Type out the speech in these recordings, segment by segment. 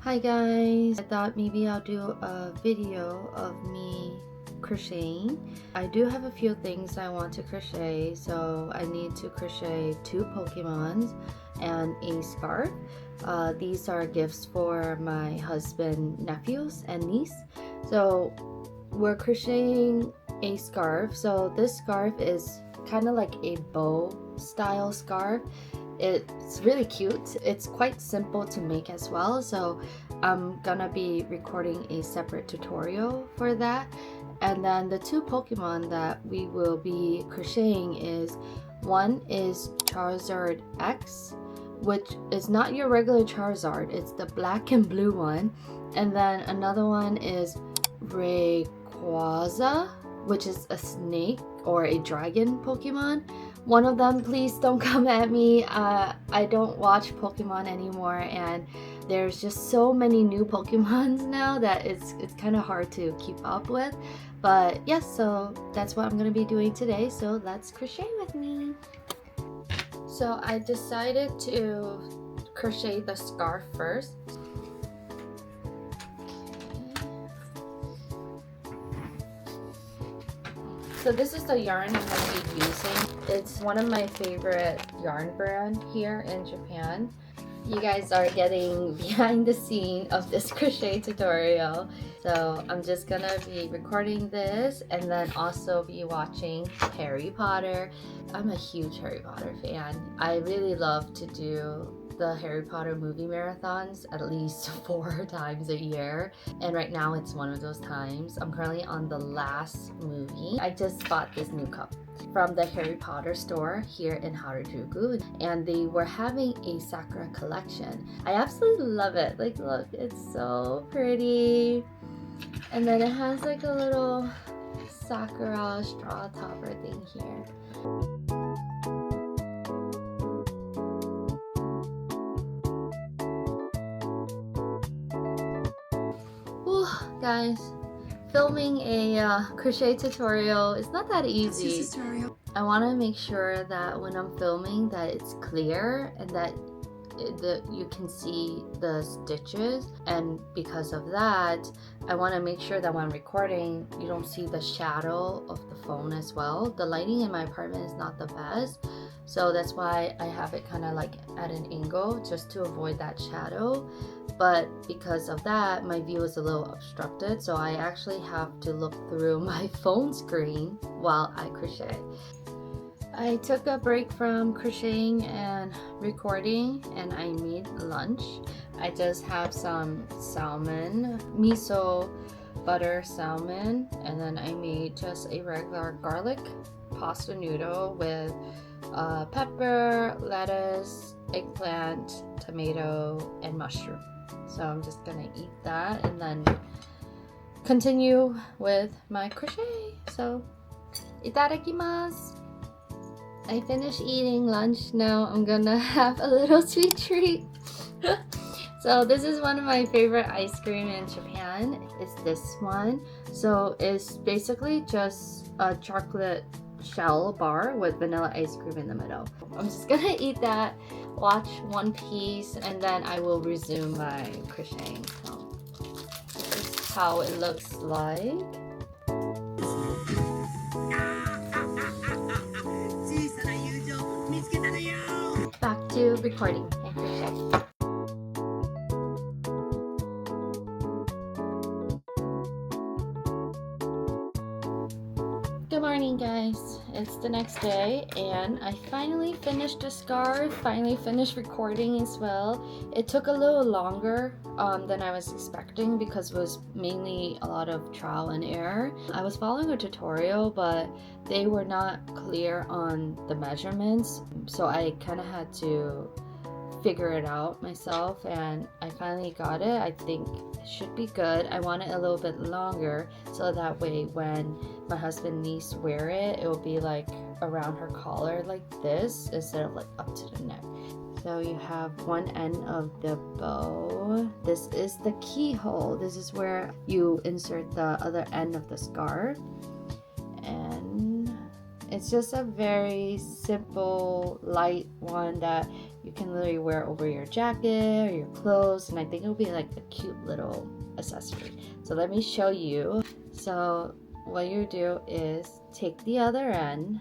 Hi guys, I thought maybe I'll do a video of me crocheting. I do have a few things I want to crochet, so I need to crochet 2 Pokemons and a scarf. These are gifts for my husband, nephews, and niece. So we're crocheting a scarf. So this scarf is kind of like a bow style scarf. It's really cute. It's quite simple to make as well, so I'm gonna be recording a separate tutorial for that. And then the 2 Pokemon that we will be crocheting is, one is Charizard X, which is not your regular Charizard, it's the black and blue one. And then another one is Rayquaza, which is a snake or a dragon Pokemon. One of them, please don't come at me. I don't watch Pokemon anymore, and there's just so many new Pokemons now that it's kind of hard to keep up with. But yes, so that's what I'm gonna be doing today. So let's crochet with me. So I decided to crochet the scarf first. So this is the yarn I'm going to be using. It's one of my favorite yarn brand here in Japan. You guys are getting behind the scene of this crochet tutorial. So I'm just going to be recording this and then also be watching Harry Potter. I'm a huge Harry Potter fan. I really love to do the Harry Potter movie marathons at least 4 times a year, and right now it's one of those times. I'm currently on the last movie. I just bought this new cup from the Harry Potter store here in Harajuku, and they were having a Sakura collection. I absolutely love it. Like, look, it's so pretty, and then it has like a little Sakura straw topper thing here. Guys, filming a crochet tutorial is not that easy. I want to make sure that when I'm filming that it's clear and that you can see the stitches, and because of that I want to make sure that when I'm recording you don't see the shadow of the phone as well. The lighting in my apartment is not the best, so that's why I have it kind of like at an angle just to avoid that shadow. But because of that, my view is a little obstructed, so I actually have to look through my phone screen while I crochet. I took a break from crocheting and recording and I made lunch. I just have some salmon, miso butter salmon, and then I made just a regular garlic pasta noodle with pepper, lettuce, eggplant, tomato, and mushroom. So I'm just gonna eat that and then continue with my crochet. So itadakimasu. I finished eating lunch. Now I'm gonna have a little sweet treat. So this is one of my favorite ice cream in Japan. It's this one. So it's basically just a chocolate shell bar with vanilla ice cream in the middle. I'm just gonna eat that, watch one piece, and then I will resume my crocheting. So this is how it looks like. Back to recording and crochet. Good morning guys, it's the next day and I finally finished the scarf, finally finished recording as well. It took a little longer than I was expecting because it was mainly a lot of trial and error. I was following a tutorial but they were not clear on the measurements, so I kind of had to figure it out myself, and I finally got it. I think it should be good. I want it a little bit longer so that way when my husband and niece wear it, it will be like around her collar like this instead of like up to the neck. So you have one end of the bow. This is the keyhole. This is where you insert the other end of the scarf, and it's just a very simple light one that you can literally wear over your jacket or your clothes, and I think it'll be like a cute little accessory. So let me show you. So what you do is take the other end,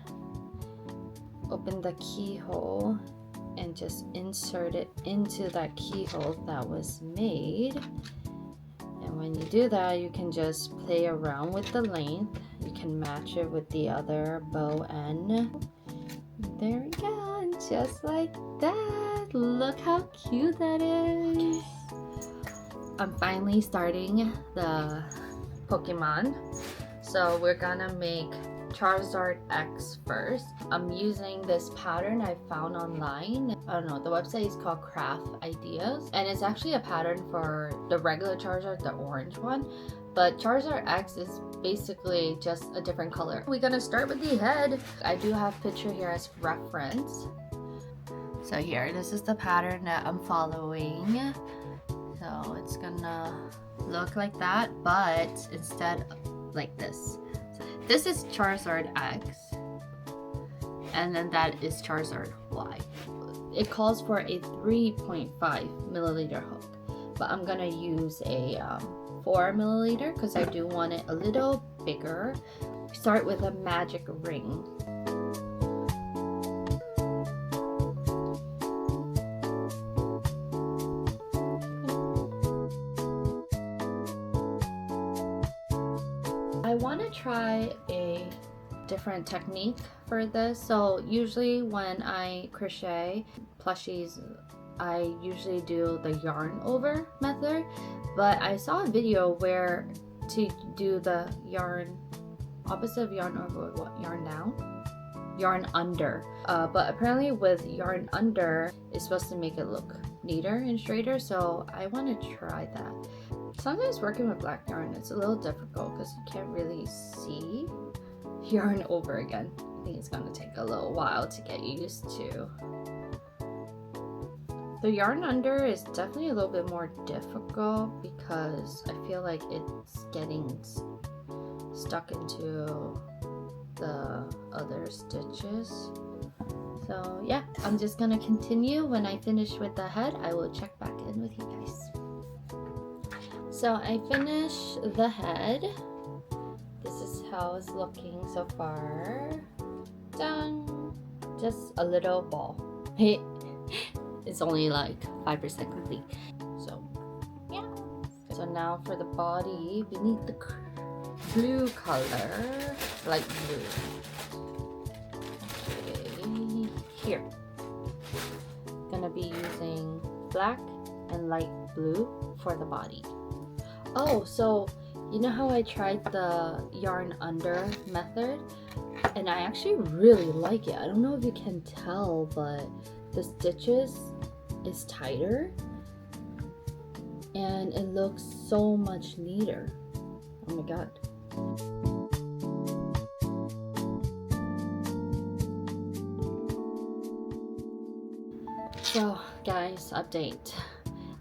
open the keyhole, and just insert it into that keyhole that was made. And when you do that, you can just play around with the length. You can match it with the other bow end. There we go, and just like that. Look how cute that is. I'm finally starting the Pokemon. So we're gonna make Charizard X first. I'm using this pattern I found online. I don't know, the website is called Craft Ideas, and it's actually a pattern for the regular Charizard, the orange one, but Charizard X is basically just a different color. We're gonna start with the head. I do have a picture here as reference. So here, this is the pattern that I'm following. So it's gonna look like that, but instead like this. This is Charizard X, and then that is Charizard Y. It calls for a 3.5 milliliter hook, but I'm gonna use a 4 milliliter because I do want it a little bigger. Start with a magic ring. I want to try a different technique for this. So usually when I crochet plushies, I usually do the yarn over method, but I saw a video where to do the yarn opposite of yarn over, what, yarn down? Yarn under. But apparently with yarn under, it's supposed to make it look neater and straighter, so I want to try that. Sometimes working with black yarn, it's a little difficult because you can't really see yarn over again. I think it's going to take a little while to get used to. The yarn under is definitely a little bit more difficult because I feel like it's getting stuck into the other stitches. So yeah, I'm just gonna continue. When I finish with the head, I will check back in with you guys. So I finished the head. This is how it's looking so far. Done. Just a little ball. It's only like 5% complete. So yeah. So now for the body, we need the blue color, light blue. Okay, here. Gonna be using black and light blue for the body. Oh, so you know how I tried the yarn under method? And I actually really like it. I don't know if you can tell, but the stitches is tighter and it looks so much neater. Oh my god. So guys, update.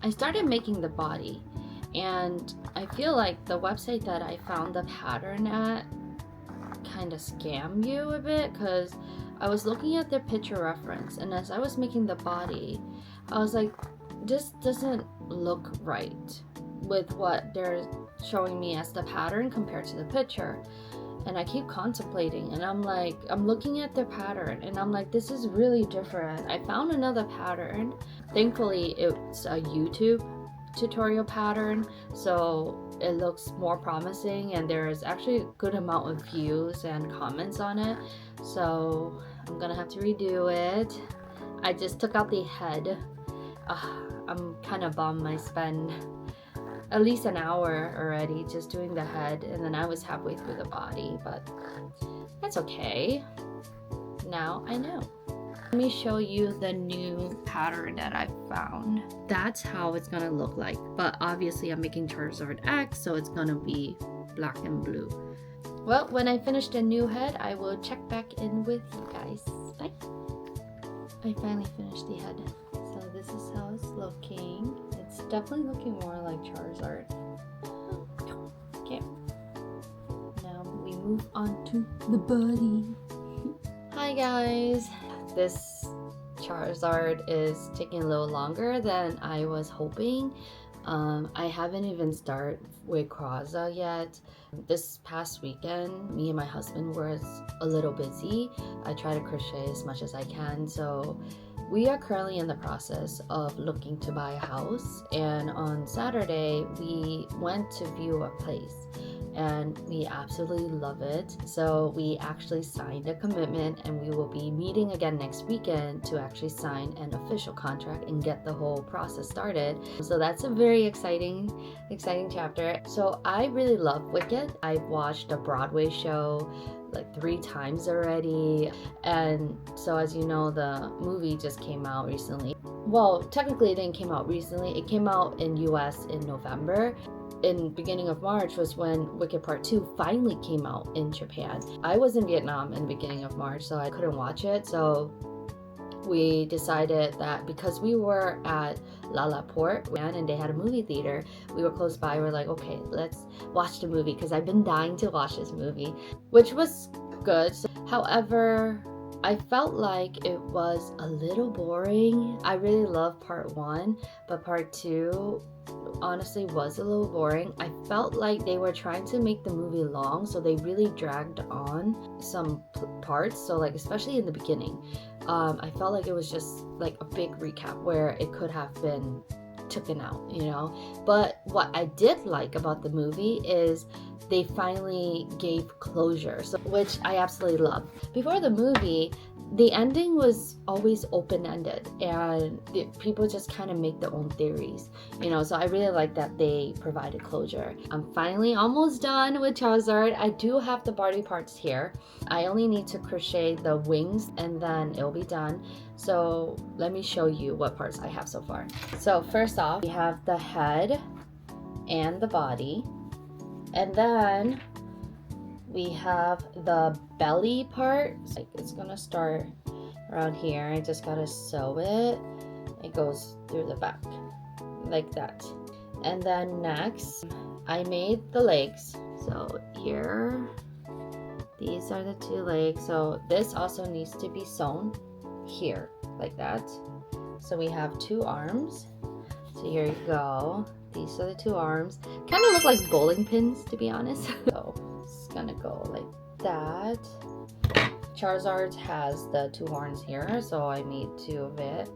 I started making the body, and I feel like the website that I found the pattern at kind of scam you a bit, because I was looking at their picture reference, and as I was making the body, I was like, this doesn't look right with what they're showing me as the pattern compared to the picture. And I keep contemplating, and I'm like, I'm looking at the pattern and I'm like, this is really different. I found another pattern. Thankfully it's a YouTube tutorial pattern, so it looks more promising, and there's actually a good amount of views and comments on it. So I'm gonna have to redo it. I just took out the head. I'm kind of bummed. I spent at least an hour already just doing the head, and then I was halfway through the body, but that's okay. Now I know. Let me show you the new pattern that I found. That's how it's gonna look like, but obviously I'm making Charizard X, so it's gonna be black and blue. Well, when I finish the new head, I will check back in with you guys. Bye. I finally finished the head. So this is how it's looking. It's definitely looking more like Charizard. Okay. Now we move on to the body. Hi guys. This Charizard is taking a little longer than I was hoping. I haven't even started with Rayquaza yet. This past weekend, me and my husband were a little busy. I try to crochet as much as I can, so we are currently in the process of looking to buy a house, and on Saturday we went to view a place and we absolutely love it. So we actually signed a commitment, and we will be meeting again next weekend to actually sign an official contract and get the whole process started. So that's a very exciting chapter. So I really love Wicked. I've watched a Broadway show like 3 times already, and so as you know, the movie just came out recently. Well, technically it didn't came out recently. It came out in US in November. In beginning of March was when Wicked Part 2 finally came out in Japan. I was in Vietnam in the beginning of March, so I couldn't watch it. So we decided that because we were at Lalaport and they had a movie theater, we were close by, we're like, okay, let's watch the movie, because I've been dying to watch this movie, which was good. However, I felt like it was a little boring. I really love part 1, but part 2 honestly was a little boring. I felt like they were trying to make the movie long, so they really dragged on some parts. So like especially in the beginning, I felt like it was just like a big recap where it could have been taken out, you know. But what I did like about the movie is they finally gave closure, so, which I absolutely love. Before the movie, the ending was always open-ended, and people just kind of make their own theories, you know. So I really like that they provided closure. I'm finally almost done with Charizard. I do have the body parts here. I only need to crochet the wings and then it'll be done. So let me show you what parts I have so far. So first off, we have the head and the body, and then we have the belly part. Like it's gonna start around here. I just gotta sew it. It goes through the back like that. And then next, I made the legs. So here, these are the 2 legs. So this also needs to be sewn here like that. So we have 2 arms. So here you go. These are the 2 arms. Kind of look like bowling pins, to be honest. So it's gonna go like that. Charizard has the 2 horns here, so I made 2 of it,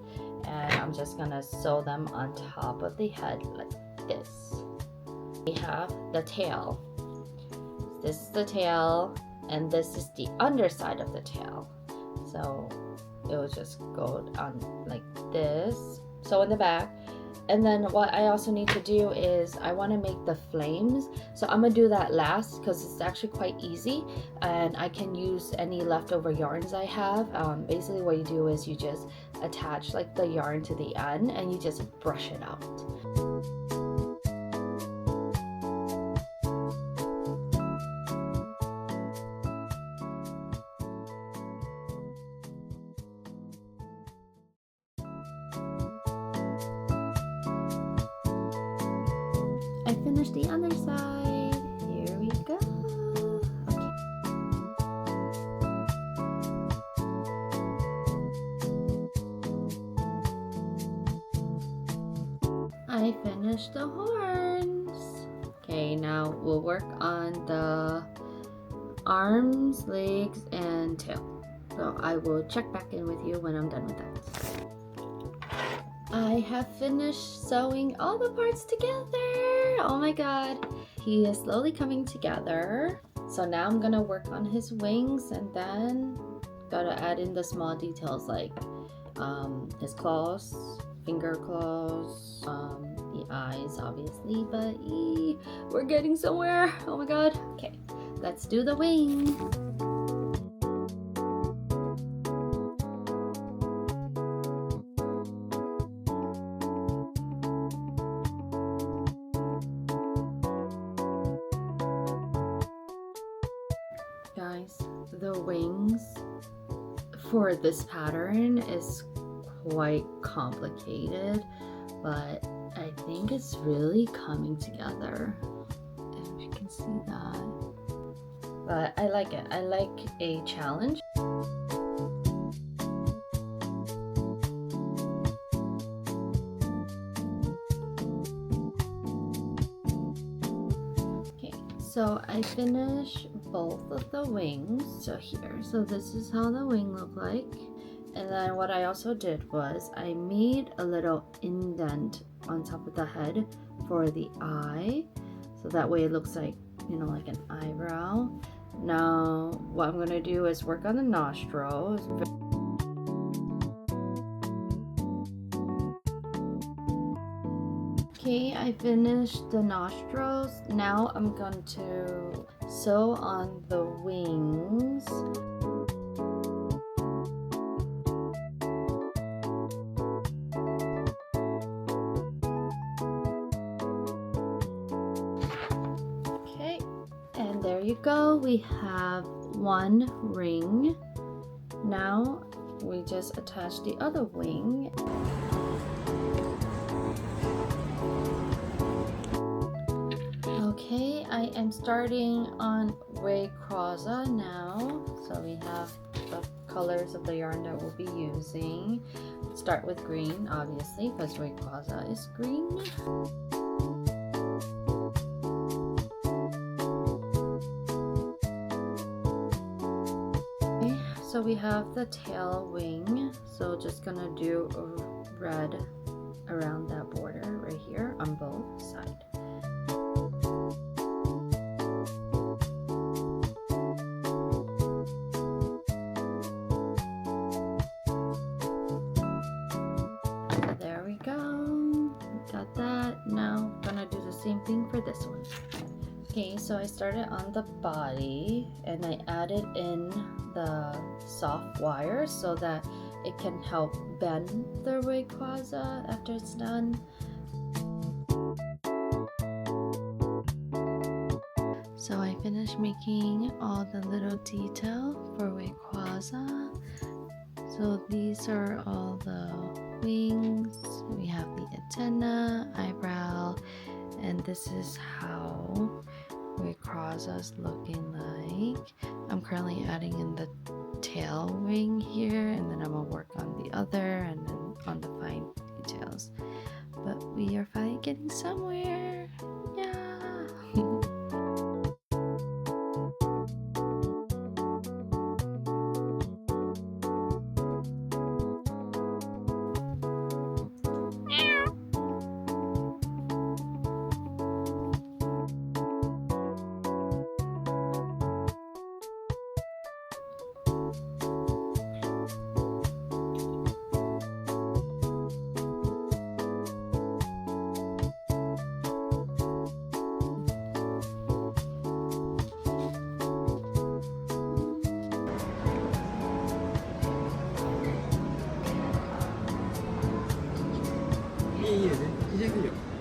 and I'm just gonna sew them on top of the head like this. We have the tail. This is the tail, and this is the underside of the tail. So it will just go on like this. So in the back. And then what I also need to do is I want to make the flames. So I'm going to do that last because it's actually quite easy, and I can use any leftover yarns I have. Basically what you do is you just attach like the yarn to the end and you just brush it out. I finished the other side. Here we go. Okay. I finished the horns. Okay, now we'll work on the arms, legs, and tail. So I will check back in with you when I'm done with that. I have finished sewing all the parts together. Oh my god. He is slowly coming together. So now I'm gonna work on his wings, and then gotta add in the small details like his claws, finger claws, the eyes obviously, but we're getting somewhere. Oh my god. Okay, let's do the wing. Guys, the wings for this pattern is quite complicated, but I think it's really coming together, if you can see that. But I like it. I like a challenge. So I finished both of the wings. So here, so this is how the wing looked like. And then what I also did was I made a little indent on top of the head for the eye. So that way it looks like, you know, like an eyebrow. Now what I'm gonna do is work on the nostrils. Okay, I finished the nostrils. Now I'm going to sew on the wings. Okay, and there you go. We have one ring. Now we just attach the other wing. Okay, I am starting on Rayquaza now. So we have the colors of the yarn that we'll be using. Start with green, obviously, because Rayquaza is green. Okay, so we have the tail wing. So just gonna do a red around that border right here on both sides. There we go, got that. Now I'm gonna do the same thing for this one. Okay, so I started on the body and I added in the soft wire so that it can help bend the Rayquaza after it's done. So I finished making all the little detail for Rayquaza. So these are all the wings. We have the antenna, eyebrow, and this is how Rayquaza's looking like. I'm currently adding in the tail wing here, and then I'm gonna work on the other and then on the fine details. But we are finally getting somewhere. Yeah. 예, 네. 시작해요.